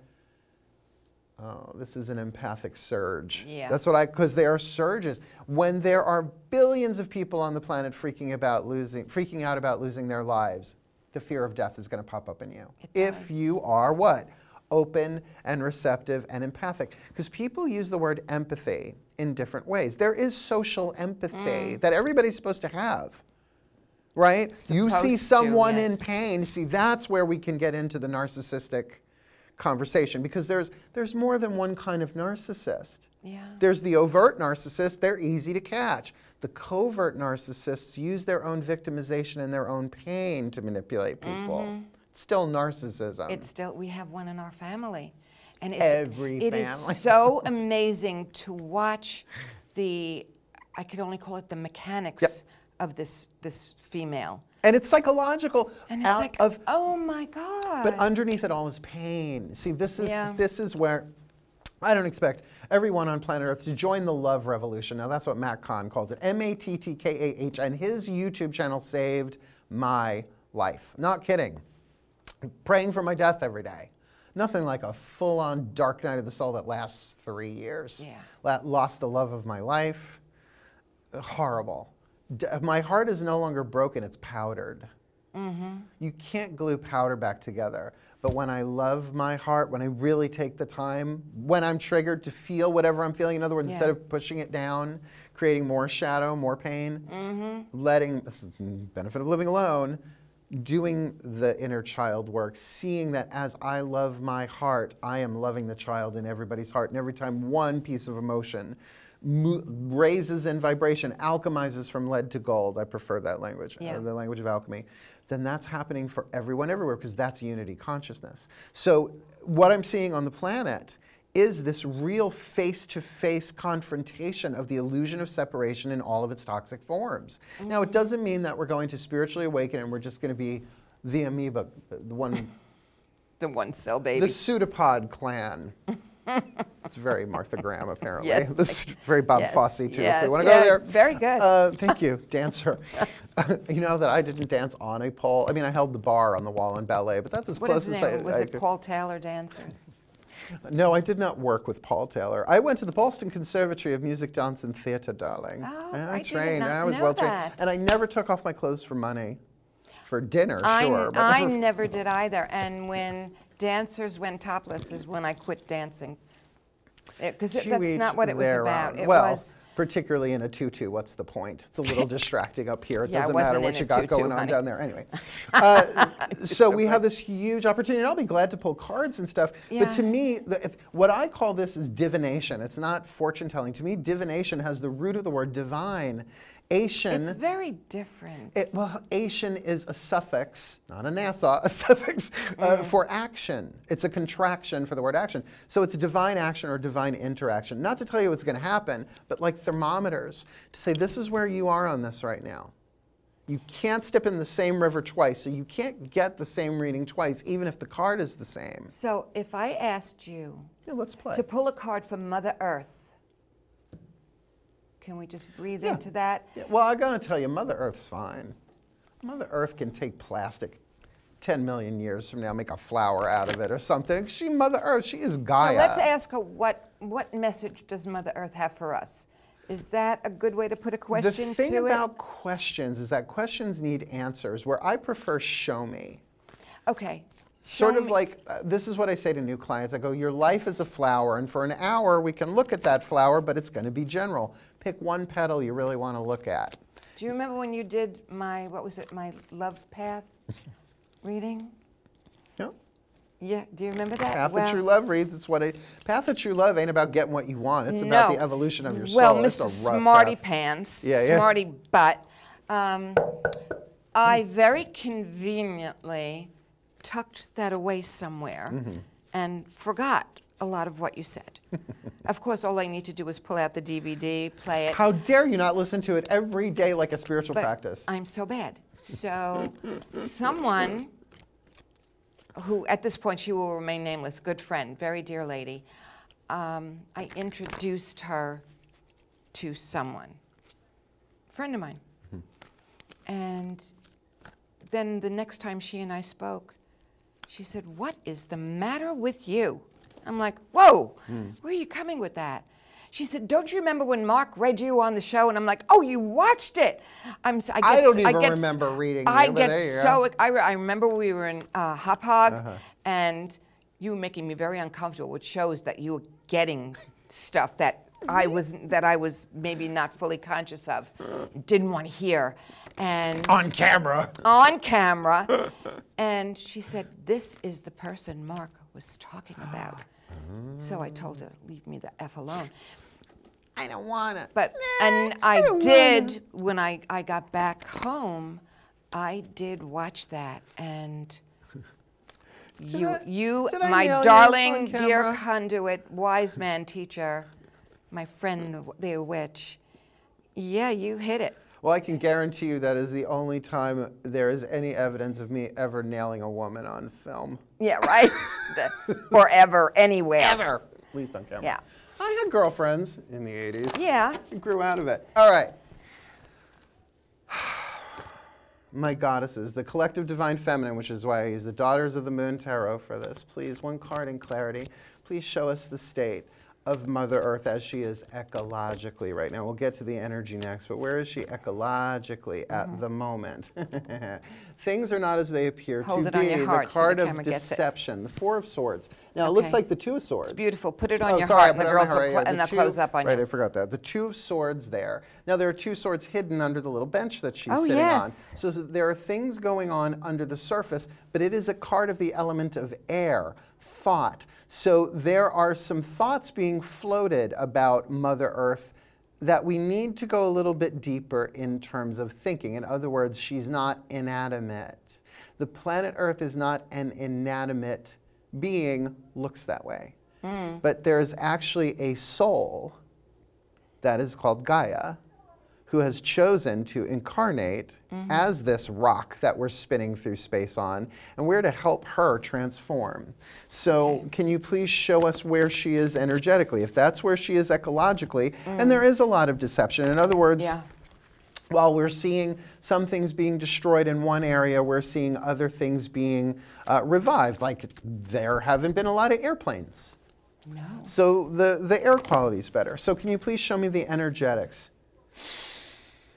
oh, this is an empathic surge. That's what because there are surges. When there are billions of people on the planet freaking out about losing their lives, the fear of death is going to pop up in you. If you are what? open and receptive and empathic. Because people use the word empathy in different ways. There is social empathy that everybody's supposed to have, right? You see someone in pain, see, that's where we can get into the narcissistic conversation, because there's more than one kind of narcissist. Yeah. There's the overt narcissist, they're easy to catch. The covert narcissists use their own victimization and their own pain to manipulate people. It's still narcissism. It's still, we have one in our family. And it is so amazing to watch the, I could only call it the mechanics of this female. And it's psychological. And it's like, oh my God. But underneath it all is pain. See, this is where I don't expect everyone on planet Earth to join the love revolution. Now, that's what Matt Kahn calls it, M-A-T-T-K-A-H, and his YouTube channel saved my life. Not kidding. Praying for my death every day. Nothing like a full-on dark night of the soul that lasts 3 years. Yeah. Lost the love of my life. Horrible. My heart is no longer broken, it's powdered. You can't glue powder back together. But when I love my heart, when I really take the time, when I'm triggered to feel whatever I'm feeling, in other words, instead of pushing it down, creating more shadow, more pain, letting, this is the benefit of living alone, doing the inner child work, seeing that as I love my heart, I am loving the child in everybody's heart. And every time one piece of emotion raises in vibration, alchemizes from lead to gold, I prefer that language, the language of alchemy, then that's happening for everyone everywhere, because that's unity consciousness. So what I'm seeing on the planet is this real face-to-face confrontation of the illusion of separation in all of its toxic forms. Now, it doesn't mean that we're going to spiritually awaken and we're just going to be the amoeba, the one... the one-cell baby. The pseudopod clan. It's very Martha Graham, apparently. This is very Bob Fosse, too, if we want to go there. Very good. Thank you, dancer. You know that I didn't dance on a pole. I mean, I held the bar on the wall in ballet, but that's as close as I... Was it Paul Taylor Dancers? No, I did not work with Paul Taylor. I went to the Boston Conservatory of Music, Dance, and Theatre, darling. Oh, I trained. I was well trained. And I never took off my clothes for money. For dinner, sure. But I never did either. And when dancers went topless is when I quit dancing. Because that's not what it was about. It was particularly in a tutu, what's the point? It's a little distracting up here. It doesn't matter what you got going on down there. Anyway, so we have this huge opportunity, and I'll be glad to pull cards and stuff. But to me, what I call this is divination. It's not fortune telling. To me, divination has the root of the word divine. Ation, it's very different. Well, ation is a suffix, not a Nassau, a suffix for action. It's a contraction for the word action. So it's divine action or divine interaction. Not to tell you what's going to happen, but like thermometers, to say this is where you are on this right now. You can't step in the same river twice, so you can't get the same reading twice, even if the card is the same. So if I asked you let's play. To pull a card from Mother Earth, can we just breathe into that? Well, I'm going to tell you, Mother Earth's fine. Mother Earth can take plastic 10 million years from now, make a flower out of it or something. Mother Earth, she is Gaia. So let's ask her, what message does Mother Earth have for us? Is that a good way to put a question to it? The thing about questions is that questions need answers, where I prefer show me. Okay. Sort of like, this is what I say to new clients. I go, your life is a flower, and for an hour we can look at that flower, but it's going to be general. Pick one petal you really want to look at. Do you remember when you did my, my love path reading? Yeah. Yeah, do you remember that? Path of True Love reads, it's what Path of True Love ain't about getting what you want. It's about the evolution of your soul. Well, Mr. Smarty Pants, Smarty Butt, I very conveniently tucked that away somewhere and forgot a lot of what you said. Of course, all I need to do is pull out the DVD, play it. How dare you not listen to it every day like a spiritual practice? I'm so bad. So someone who, at this point, she will remain nameless, good friend, very dear lady, I introduced her to someone, a friend of mine. And then the next time she and I spoke, she said, "What is the matter with you?" I'm like, whoa, where are you coming with that? She said, "Don't you remember when Mark read you on the show?" And I'm like, "Oh, you watched it." I don't even remember reading it. I remember we were in Hop Hog, and you were making me very uncomfortable, which shows that you were getting stuff that I was maybe not fully conscious of, didn't want to hear. And on camera. On camera. And she said, this is the person Mark was talking about. So I told her, leave me the F alone. I don't want it. But, and I did, when I got back home, I did watch that. And you, my darling, dear conduit, wise man, teacher, my friend, the witch, yeah, you hit it. Well, I can guarantee you that is the only time there is any evidence of me ever nailing a woman on film. Yeah, right? Or ever, anywhere. Ever. At least on camera. Yeah. I had girlfriends in the 80s. Yeah. I grew out of it. All right. My goddesses, the collective divine feminine, which is why I use the Daughters of the Moon Tarot for this. Please, one card in clarity. Please show us the state of Mother Earth as she is ecologically right now. We'll get to the energy next, but where is she ecologically at the moment? Things are not as they appear to be. On your heart, the card so the of deception, the Four of Swords. Now, it looks like the Two of Swords. It's beautiful. Put it on your heart, and the girls will and they'll close up on you. Right, I forgot that. The Two of Swords there. Now, there are two swords hidden under the little bench that she's sitting on. So there are things going on under the surface, but it is a card of the element of air, thought. So there are some thoughts being floated about Mother Earth that we need to go a little bit deeper in terms of thinking. In other words, she's not inanimate. The planet Earth is not an inanimate being, looks that way. But there's actually a soul that is called Gaia, who has chosen to incarnate as this rock that we're spinning through space on, and we're to help her transform. So can you please show us where she is energetically? If that's where she is ecologically, and there is a lot of deception. In other words, while we're seeing some things being destroyed in one area, we're seeing other things being revived. Like there haven't been a lot of airplanes. No. So the air quality is better. So can you please show me the energetics?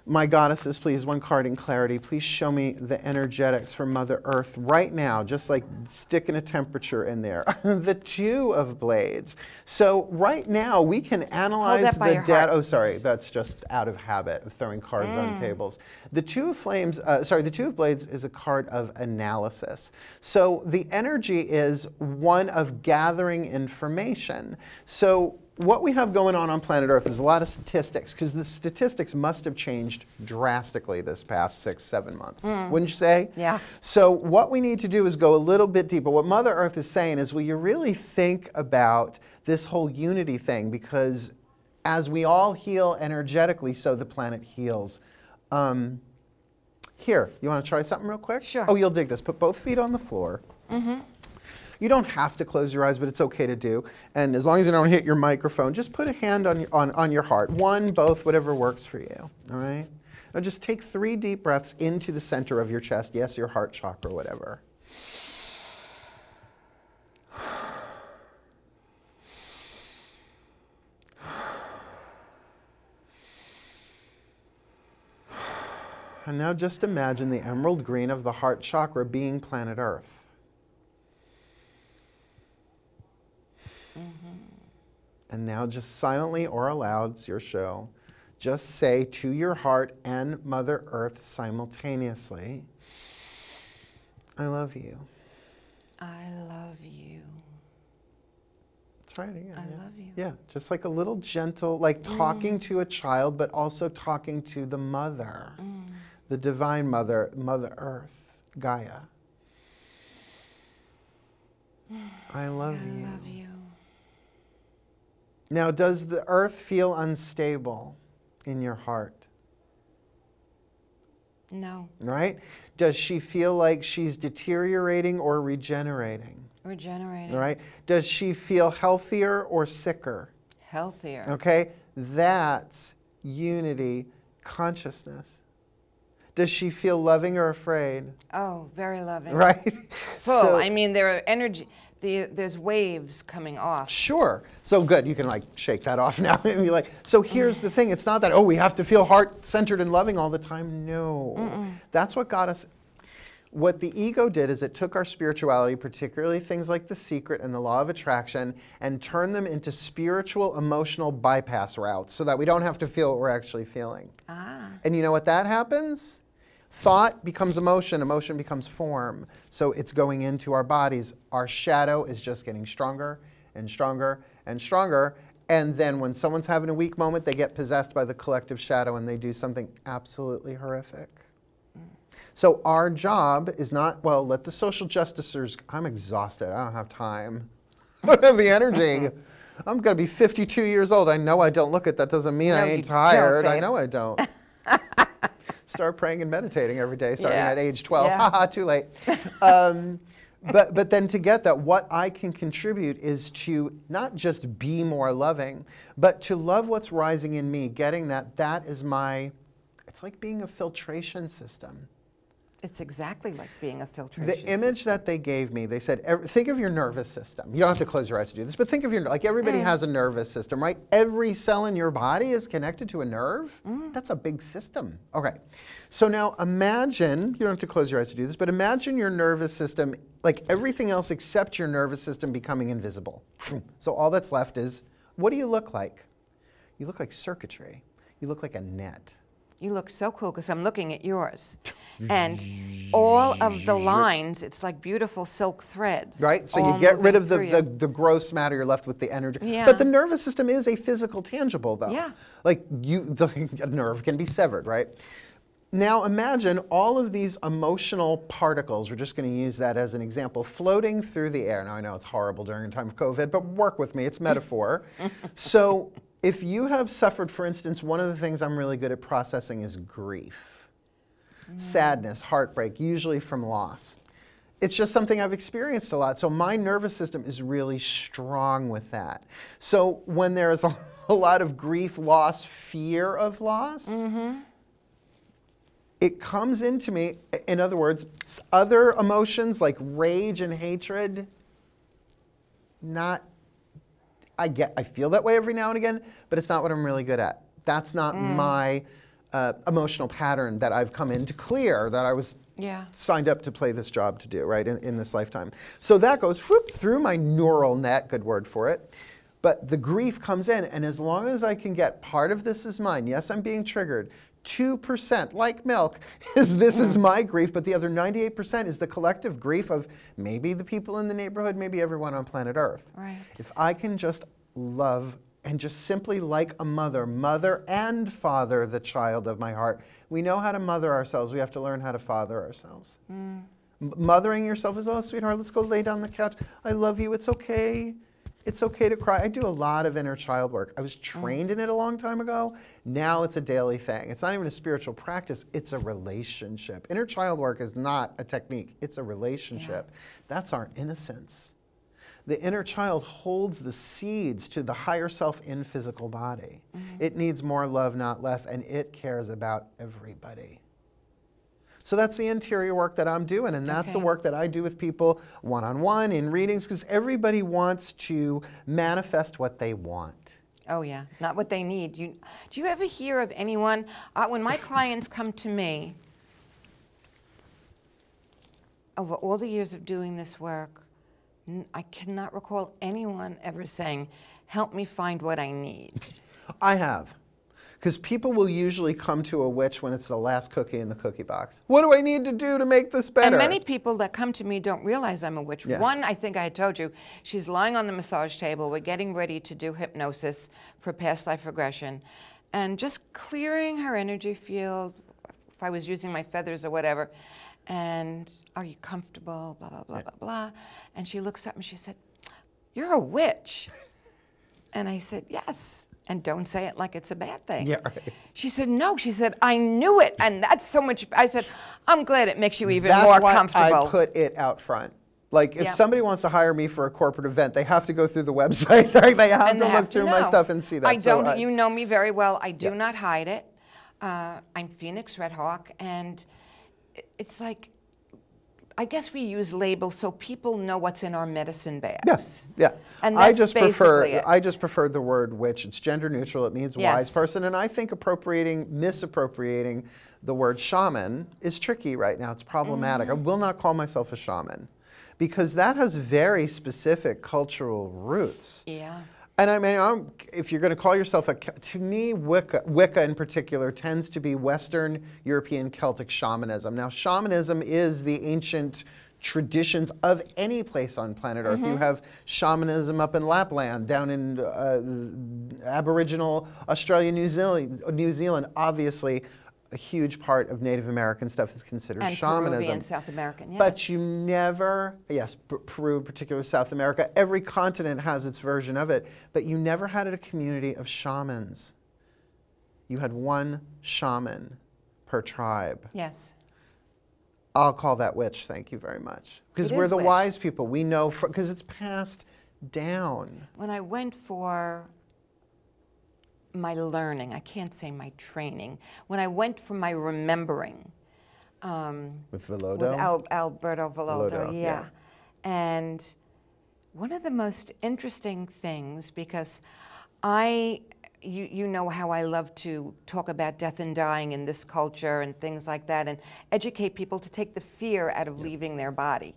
My goddesses, please, one card in clarity. Please show me the energetics for Mother Earth right now, just like sticking a temperature in there. The Two of Blades. So right now we can analyze the data. Oh, sorry, that's just out of habit of throwing cards on tables. The Two of Flames, the Two of Blades is a card of analysis. So the energy is one of gathering information. So what we have going on planet Earth is a lot of statistics, because the statistics must have changed drastically this past 6-7 months, wouldn't you say? Yeah. So what we need to do is go a little bit deeper. What Mother Earth is saying is, will you really think about this whole unity thing? Because as we all heal energetically, so the planet heals. Here, you want to try something real quick? Sure. Oh, you'll dig this. Put both feet on the floor. You don't have to close your eyes, but it's okay to do. And as long as you don't hit your microphone, just put a hand on your heart. One, both, whatever works for you, all right? Now just take 3 deep breaths into the center of your chest. Yes, your heart chakra, whatever. And now just imagine the emerald green of the heart chakra being planet Earth. And now just silently or aloud, it's your show, just say to your heart and Mother Earth simultaneously, I love you. I love you. Try it again. I love you. Yeah, just like a little gentle, like talking to a child, but also talking to the mother, the divine mother, Mother Earth, Gaia. I love you. I love you. Now, does the earth feel unstable in your heart? No. Right? Does she feel like she's deteriorating or regenerating? Regenerating. Right? Does she feel healthier or sicker? Healthier. Okay? That's unity consciousness. Does she feel loving or afraid? Oh, very loving. Right? Full. So, I mean, there are energy. There's waves coming off. Sure. So good. You can like shake that off now and be like, so here's the thing. It's not that, oh, we have to feel heart-centered and loving all the time. No. That's what got us. What the ego did is it took our spirituality, particularly things like The Secret and the Law of Attraction, and turned them into spiritual, emotional bypass routes so that we don't have to feel what we're actually feeling. And you know what that happens? Thought becomes emotion, emotion becomes form. So it's going into our bodies. Our shadow is just getting stronger and stronger and stronger. And then when someone's having a weak moment, they get possessed by the collective shadow and they do something absolutely horrific. So our job is not, well, let the social justicers, I'm exhausted, I don't have time. I don't have the energy. I'm going to be 52 years old. I know I don't look it. That doesn't mean I ain't tired. I know I don't. Start praying and meditating every day, starting at age 12. Haha, too late. But then to get that, what I can contribute is to not just be more loving, but to love what's rising in me, getting that is my, it's like being a filtration system. It's exactly like being a filtration system. The image that they gave me, they said, think of your nervous system. You don't have to close your eyes to do this, but think of your, like everybody has a nervous system, right? Every cell in your body is connected to a nerve. That's a big system. Okay, so now imagine, you don't have to close your eyes to do this, but imagine your nervous system, like everything else except your nervous system becoming invisible. So all that's left is, what do you look like? You look like circuitry. You look like a net. You look so cool because I'm looking at yours. And all of the lines, it's like beautiful silk threads. Right, so you get rid of the gross matter, you're left with the energy. But the nervous system is a physical tangible though. Like a nerve can be severed, right? Now imagine all of these emotional particles, we're just going to use that as an example, floating through the air. Now I know it's horrible during a time of COVID, but work with me, it's metaphor. So if you have suffered, for instance, one of the things I'm really good at processing is grief. Sadness, heartbreak, usually from loss. It's just something I've experienced a lot. So my nervous system is really strong with that. So when there's a lot of grief, loss, fear of loss, it comes into me, in other words, other emotions like rage and hatred, I feel that way every now and again, but it's not what I'm really good at. That's not my emotional pattern that I've come in to clear, that I was signed up to play this job to do, right, in this lifetime. So that goes through my neural net, good word for it, but the grief comes in, and as long as I can get part of this is mine, yes, I'm being triggered, 2%, like milk, this is my grief, but the other 98% is the collective grief of maybe the people in the neighborhood, maybe everyone on planet Earth. Right. If I can just love and just simply like a mother and father the child of my heart. We know how to mother ourselves. We have to learn how to father ourselves. Mothering yourself is, oh, sweetheart, let's go lay down on the couch. I love you. It's okay. It's okay to cry. I do a lot of inner child work. I was trained in it a long time ago. Now it's a daily thing. It's not even a spiritual practice. It's a relationship. Inner child work is not a technique. It's a relationship. That's our innocence. The inner child holds the seeds to the higher self in physical body. It needs more love, not less, and it cares about everybody. So that's the interior work that I'm doing, and that's the work that I do with people one-on-one, in readings, because everybody wants to manifest what they want. Oh yeah, not what they need. Do you ever hear of anyone, when my clients come to me, over all the years of doing this work, I cannot recall anyone ever saying, help me find what I need. I have. Because people will usually come to a witch when it's the last cookie in the cookie box. What do I need to do to make this better? And many people that come to me don't realize I'm a witch. One, I think I had told you, she's lying on the massage table. We're getting ready to do hypnosis for past life regression. And just clearing her energy field, if I was using my feathers or whatever. And are you comfortable, blah, blah, blah, blah, blah. And she looks up and she said, you're a witch. And I said, yes. And don't say it like it's a bad thing. Yeah, right. She said, no. She said, I knew it. And that's so much. I said, I'm glad it makes you even more comfortable. That's why I put it out front. Like, if somebody wants to hire me for a corporate event, they have to go through the website. They have to look through my stuff and see that. You know me very well. I do not hide it. I'm Phoenix Redhawk. And it's like, I guess we use labels so people know what's in our medicine bags. Yes, yeah. And that's basically it. I just prefer the word witch. It's gender neutral. It means wise person. And I think misappropriating the word shaman is tricky right now. It's problematic. I will not call myself a shaman because that has very specific cultural roots. Yeah. And I mean, if you're going to call yourself to me, Wicca in particular tends to be Western European Celtic shamanism. Now, shamanism is the ancient traditions of any place on planet Earth. You have shamanism up in Lapland, down in Aboriginal Australia, New Zealand, obviously. A huge part of Native American stuff is considered shamanism. Peruvian, South American, yes. But you never, Peru, particularly South America, every continent has its version of it, but you never had a community of shamans. You had one shaman per tribe. Yes. I'll call that witch, thank you very much. Because we're the wise people. We know, because it's passed down. When I went for my learning, I can't say my training, when I went for my remembering. With Velodo? With Alberto Velodo, yeah. And one of the most interesting things, because you know how I love to talk about death and dying in this culture and things like that, and educate people to take the fear out of leaving their body.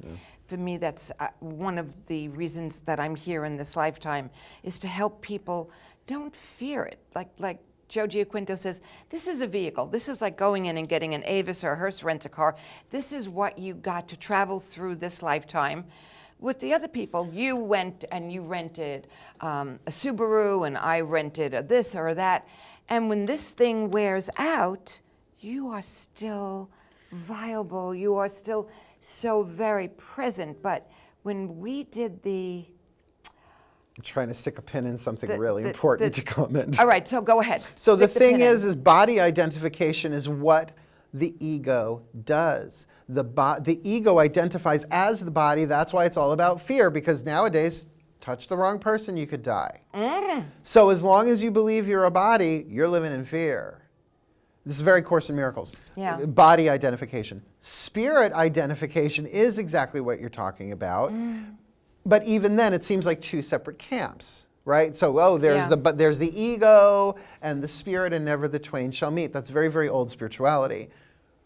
For me, that's one of the reasons that I'm here in this lifetime, is to help people. Don't fear it. Like Joe Giaquinto says, this is a vehicle. This is like going in and getting an Avis or a Hearst rent-a-car. This is what you got to travel through this lifetime. With the other people, you went and you rented a Subaru, and I rented a this or that. And when this thing wears out, you are still viable. You are still so very present. But when we did I'm trying to stick a pin in something really important to comment. All right, so go ahead. So the thing is body identification is what the ego does. The ego identifies as the body. That's why it's all about fear, because nowadays, touch the wrong person, you could die. So as long as you believe you're a body, you're living in fear. This is very Course in Miracles. Yeah. Body identification. Spirit identification is exactly what you're talking about. But even then, it seems like two separate camps, right? So, there's the ego and the spirit, and never the twain shall meet. That's very, very old spirituality.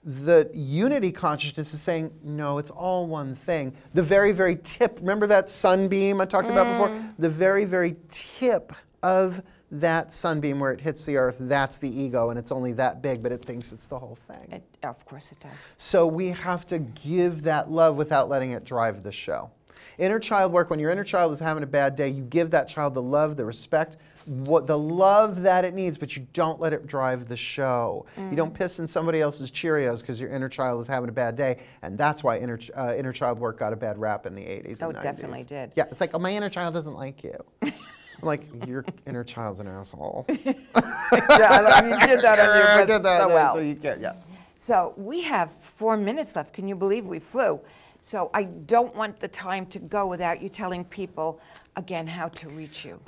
The unity consciousness is saying, no, it's all one thing. The very, very tip, remember that sunbeam I talked about before? The very, very tip of that sunbeam where it hits the earth, that's the ego, and it's only that big, but it thinks it's the whole thing. Of course it does. So we have to give that love without letting it drive the show. Inner child work, when your inner child is having a bad day, you give that child the love, the respect, the love that it needs, but you don't let it drive the show. You don't piss in somebody else's Cheerios because your inner child is having a bad day, and that's why inner child work got a bad rap in the 80s and 90s. Oh, it definitely did. Yeah, it's like, oh, my inner child doesn't like you. I'm like, your inner child's an asshole. You did that on your so well. So you can't, yeah. So we have 4 minutes left. Can you believe we flew? So I don't want the time to go without you telling people, again, how to reach you.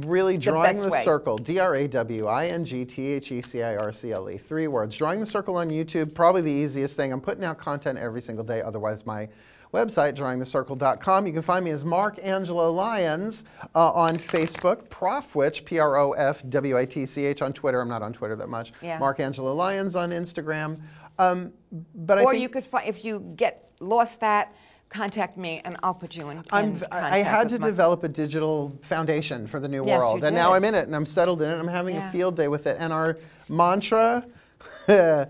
Really drawing the circle, DRAWINGTHECIRCLE, 3 words. Drawing the circle on YouTube, probably the easiest thing. I'm putting out content every single day, otherwise my website, drawingthecircle.com. You can find me as Mark Angelo Lyons on Facebook, Profwitch, PROFWITCH on Twitter. I'm not on Twitter that much. Yeah. Mark Angelo Lyons on Instagram. Or you could find, if you get lost that, contact me and I'll put you in contact. I had to develop a digital foundation for the new world, and now I'm in it and I'm settled in it. I'm having a field day with it, and our mantra, the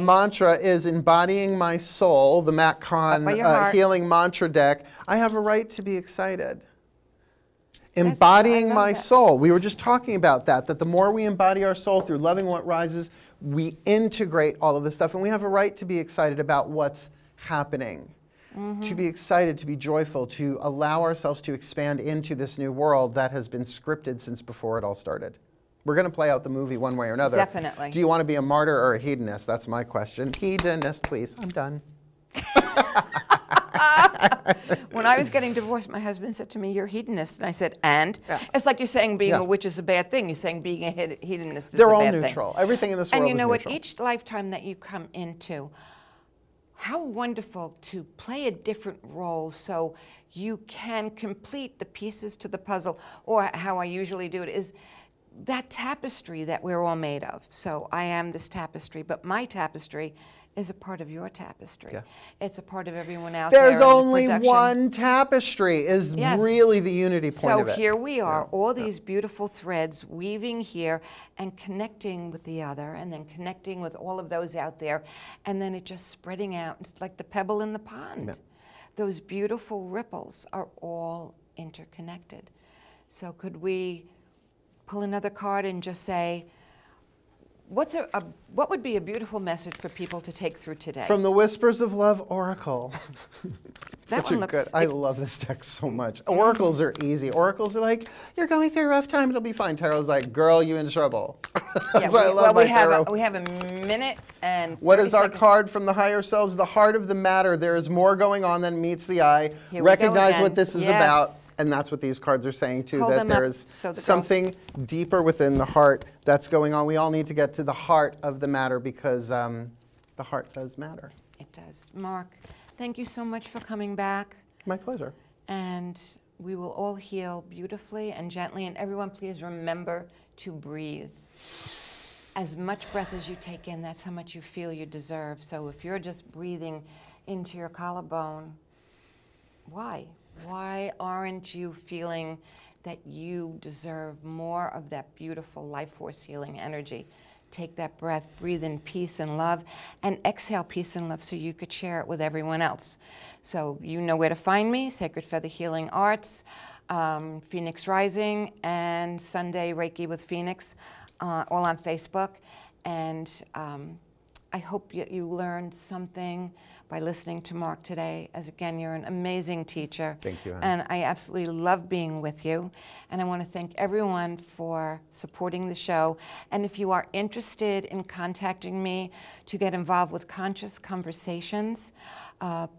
mantra is embodying my soul. The Matt Kahn healing mantra deck. I have a right to be excited. Embodying my soul. We were just talking about that the more we embody our soul through loving what rises, we integrate all of this stuff, and we have a right to be excited about what's happening. To be excited, to be joyful, to allow ourselves to expand into this new world that has been scripted since before it all started. We're going to play out the movie one way or another. Definitely. Do you want to be a martyr or a hedonist? That's my question. Hedonist, please. I'm done. When I was getting divorced, my husband said to me, "You're a hedonist." And I said, "And?" It's like you're saying being a witch is a bad thing. You're saying being a hedonist is a bad thing. They're all neutral. Everything in this world is neutral. And you know what? Each lifetime that you come into, how wonderful to play a different role so you can complete the pieces to the puzzle, or how I usually do it is that tapestry that we're all made of. So I am this tapestry, but my tapestry is a part of your tapestry. Yeah. It's a part of everyone out there. There's only one tapestry is really the unity point of it. So here we are, all these beautiful threads weaving here and connecting with the other, and then connecting with all of those out there, and then it just spreading out. It's like the pebble in the pond. Yeah. Those beautiful ripples are all interconnected. So could we pull another card and just say, what would be a beautiful message for people to take through today? From the Whispers of Love Oracle. That one looks good. I love this deck so much. Oracles are easy. Oracles are like, you're going through a rough time, it'll be fine. Tarot's like, girl, you in trouble. Yeah, we have a minute and what is our card from the higher selves? The heart of the matter. There is more going on than meets the eye. Recognize what this is about. And that's what these cards are saying too, that there's something deeper within the heart that's going on. We all need to get to the heart of the matter because the heart does matter. It does. Mark, thank you so much for coming back. My pleasure. And we will all heal beautifully and gently. And everyone, please remember to breathe. As much breath as you take in, that's how much you feel you deserve. So if you're just breathing into your collarbone, why? Why aren't you feeling that you deserve more of that beautiful life force healing energy? Take that breath, breathe in peace and love, and exhale peace and love so you could share it with everyone else. So you know where to find me, Sacred Feather Healing Arts, Phoenix Rising, and Sunday Reiki with Phoenix, all on Facebook. And I hope you learned something by listening to Mark today, as again, you're an amazing teacher. Thank you, Anna. And I absolutely love being with you. And I want to thank everyone for supporting the show. And if you are interested in contacting me to get involved with Conscious Conversations,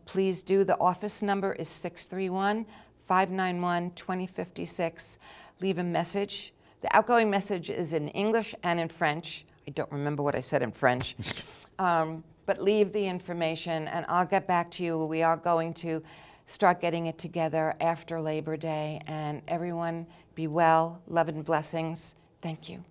please do. The office number is 631-591-2056. Leave a message. The outgoing message is in English and in French. I don't remember what I said in French. But leave the information and I'll get back to you. We are going to start getting it together after Labor Day. And everyone be well, love and blessings. Thank you.